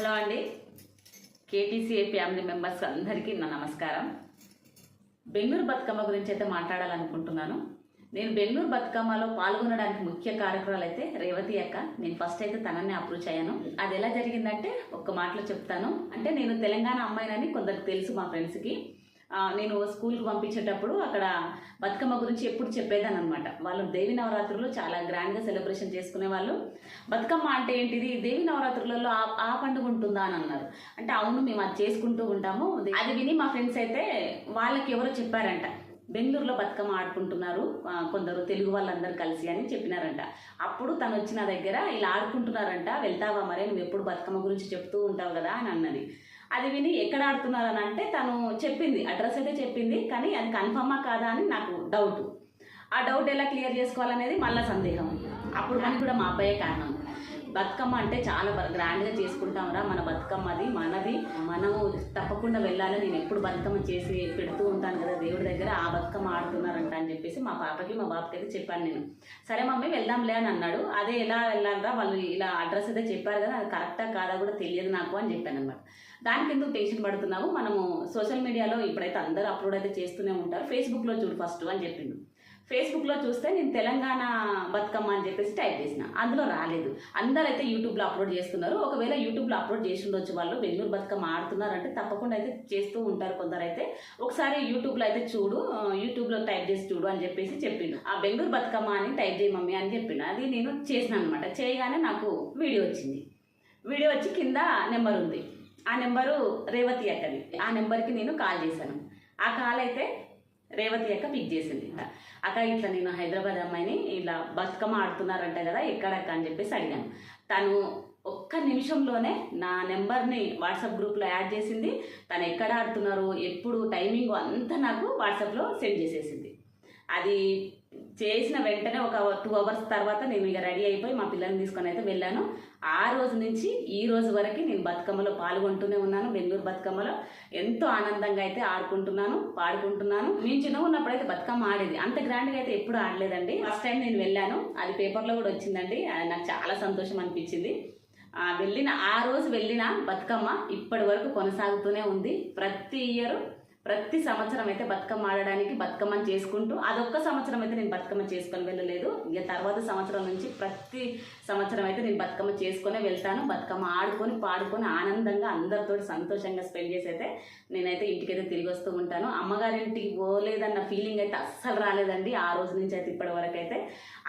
Hello అండి, కేటీసీఏ family members అందరికీ నా నమస్కారం. బెంగళూరు బతుకమ్మ గురించి అయితే మాట్లాడాలనుకుంటున్నాను. నేను బెంగళూరు బతుకమ్మలో పాల్గొనడానికి ముఖ్య కారకురాలు అయితే రేవతి అక్క. నేను ఫస్ట్ అయితే తనని అప్రోచ్ అయ్యాను. అది ఎలా జరిగిందంటే ఒక్క మాటలో చెప్తాను. అంటే నేను తెలంగాణ అమ్మాయినని కొందరికి తెలుసు మా ఫ్రెండ్స్కి. నేను స్కూల్కి పంపించేటప్పుడు అక్కడ బతుకమ్మ గురించి ఎప్పుడు చెప్పేదాన్ని అనమాట. వాళ్ళు దేవి నవరాత్రులు చాలా గ్రాండ్గా సెలబ్రేషన్ చేసుకునే వాళ్ళు. బతుకమ్మ అంటే ఏంటిది, దేవి నవరాత్రులలో ఆ పండుగ ఉంటుందా అని అన్నారు. అంటే అవును, మేము అది చేసుకుంటూ ఉంటాము. అది విని మా ఫ్రెండ్స్ అయితే వాళ్ళకి ఎవరో చెప్పారంట, బెంగళూరులో బతుకమ్మ ఆడుకుంటున్నారు కొందరు తెలుగు వాళ్ళందరూ కలిసి అని చెప్పినారంట. అప్పుడు తను వచ్చి నా దగ్గర ఇలా ఆడుకుంటున్నారంట, వెళ్తావా మరే, నువ్వు ఎప్పుడు బతుకమ్మ గురించి చెప్తూ ఉంటావు కదా అని అన్నది. అది విని ఎక్కడ ఆడుతున్నారని అంటే తను చెప్పింది, అడ్రస్ అయితే చెప్పింది, కానీ అది కన్ఫర్మా కాదా అని నాకు డౌట్. ఆ డౌట్ ఎలా క్లియర్ చేసుకోవాలనేది మళ్ళీ సందేహం. అప్పుడు మనకి కూడా మా అబ్బాయే కారణం. బతుకమ్మ అంటే చాలా గ్రాండ్గా చేసుకుంటాంరా, మన బతుకమ్మది మనది, మనము తప్పకుండా వెళ్ళాలి. నేను ఎప్పుడు బతుకమ్మ చేసి పెడుతూ ఉంటాను కదా దేవుడి దగ్గర, ఆ బతుకమ్మ ఆడుతున్నారంట అని చెప్పేసి మా పాపకి మా బాబుకి అయితే చెప్పాను నేను. సరే మమ్మీ వెళ్దాంలే అని అన్నాడు. అదే ఎలా వెళ్ళాలరా, వాళ్ళు ఇలా అడ్రస్ అయితే చెప్పారు కదా, అది కరెక్టా కాదా కూడా తెలియదు నాకు అని చెప్పాను అనమాట. దానికి ఎందుకు టెన్షన్ పడుతున్నావు, మనము సోషల్ మీడియాలో ఇప్పుడైతే అందరూ అప్లోడ్ అయితే చేస్తూనే ఉంటారు, ఫేస్బుక్లో చూడు ఫస్ట్ అని చెప్పిండు. ఫేస్బుక్లో చూస్తే నేను తెలంగాణ బతుకమ్మ అని చెప్పేసి టైప్ చేసిన, అందులో రాలేదు. అందరైతే యూట్యూబ్లో అప్లోడ్ చేస్తున్నారు. ఒకవేళ యూట్యూబ్లో అప్లోడ్ చేసి ఉండొచ్చు, వాళ్ళు బెంగళూరు బతుకమ్మ ఆడుతున్నారంటే తప్పకుండా అయితే చేస్తూ ఉంటారు కొందరైతే. ఒకసారి యూట్యూబ్లో అయితే చూడు, యూట్యూబ్లో టైప్ చేసి చూడు అని చెప్పేసి చెప్పిండు. ఆ బెంగళూరు బతుకమ్మ అని టైప్ చేయి మమ్మీ అని చెప్పిండు. అది నేను చేసిన అనమాట. చేయగానే నాకు వీడియో వచ్చింది. వీడియో వచ్చి కింద నెంబర్ ఉంది, ఆ నెంబరు రేవతి అక్కది. ఆ నెంబర్కి నేను కాల్ చేశాను. ఆ కాల్ అయితే రేవతి అక్క పిక్ చేసింది. అక్క ఇట్లా నేను హైదరాబాద్ అమ్మాయిని, ఇలా బతుకమ్మ ఆడుతున్నారంట కదా, ఎక్కడక్క అని చెప్పేసి అడిగాను. తను ఒక్క నిమిషంలోనే నా నెంబర్ని వాట్సాప్ గ్రూప్లో యాడ్ చేసింది. తను ఎక్కడ ఆడుతున్నారు, ఎప్పుడు, టైమింగ్ అంతా నాకు వాట్సాప్లో సెండ్ చేసేసింది. అది చేసిన వెంటనే ఒక 2 అవర్స్ తర్వాత నేను ఇక రెడీ అయిపోయి మా పిల్లల్ని తీసుకొని అయితే వెళ్ళాను. ఆ రోజు నుంచి ఈ రోజు వరకు నేను బతుకమ్మలో పాల్గొంటూనే ఉన్నాను. బెంగళూరు బతుకమ్మలో ఎంతో ఆనందంగా అయితే ఆడుకుంటున్నాను, పాడుకుంటున్నాను. నేను చిన్నగా ఉన్నప్పుడైతే బతుకమ్మ ఆడేది, అంత గ్రాండ్గా అయితే ఎప్పుడు ఆడలేదండి. ఫస్ట్ టైం నేను వెళ్ళాను, అది పేపర్లో కూడా వచ్చిందండి. నాకు చాలా సంతోషం అనిపించింది. ఆ రోజు వెళ్ళిన బతుకమ్మ ఇప్పటి వరకు కొనసాగుతూనే ఉంది. ప్రతి సంవత్సరం అయితే బతుకమ్మ ఆడడానికి, బతుకమ్మని చేసుకుంటూ, అదొక్క సంవత్సరం అయితే నేను బతుకమ్మ చేసుకొని వెళ్ళలేదు. ఇక తర్వాత సంవత్సరం నుంచి ప్రతి సంవత్సరం అయితే నేను బతుకమ్మ చేసుకునే వెళ్తాను. బతుకమ్మ ఆడుకొని పాడుకొని ఆనందంగా అందరితో సంతోషంగా స్పెండ్ చేసి అయితే నేనైతే ఇంటికైతే తిరిగి వస్తూ ఉంటాను. అమ్మగారింటికి పోలేదన్న ఫీలింగ్ అయితే అస్సలు రాలేదండి. ఆ రోజు నుంచి అయితే ఇప్పటి వరకు అయితే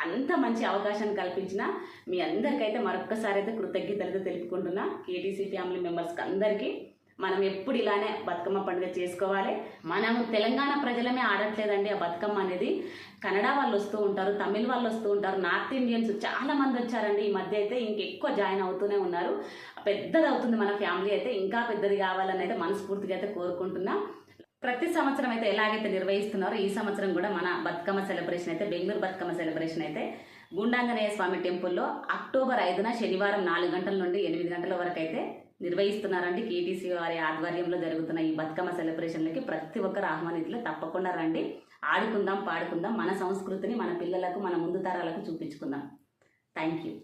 అంత మంచి అవకాశాన్ని కల్పించిన మీ అందరికైతే మరొక్కసారి అయితే కృతజ్ఞతలు అయితే తెలుపుకుంటున్నా. కేటీసీ ఫ్యామిలీ మెంబర్స్కి అందరికీ మనం ఎప్పుడు ఇలానే బతుకమ్మ పండుగ చేసుకోవాలి. మనం తెలంగాణ ప్రజలమే ఆడట్లేదండి ఆ బతుకమ్మ అనేది. కన్నడ వాళ్ళు వస్తూ ఉంటారు, తమిళ వాళ్ళు వస్తూ ఉంటారు, నార్త్ ఇండియన్స్ చాలా మంది వచ్చారండి. ఈ మధ్య అయితే ఇంకెక్కువ జాయిన్ అవుతూనే ఉన్నారు. పెద్దది అవుతుంది మన ఫ్యామిలీ అయితే, ఇంకా పెద్దది కావాలని అయితే మనస్ఫూర్తిగా అయితే కోరుకుంటున్నా. ప్రతి సంవత్సరం అయితే ఎలాగైతే నిర్వహిస్తున్నారో ఈ సంవత్సరం కూడా మన బతుకమ్మ సెలబ్రేషన్ అయితే, బెంగళూరు బతుకమ్మ సెలబ్రేషన్ అయితే గుండాంజనేయ స్వామి టెంపుల్లో అక్టోబర్ 5న శనివారం 4 గంటల నుండి 8 గంటల వరకు అయితే నిర్వహిస్తున్నారండి. కేటీసీ వారి ఆధ్వర్యంలో జరుగుతున్న ఈ బతుకమ్మ సెలబ్రేషన్లకి ప్రతి ఒక్కరు ఆహ్వానితులు. తప్పకుండా రండి, ఆడుకుందాం, పాడుకుందాం, మన సంస్కృతిని మన పిల్లలకు, మన ముందు తరాలకు చూపించుకుందాం. Thank you.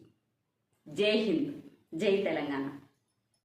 జై హింద్, జై తెలంగాణ.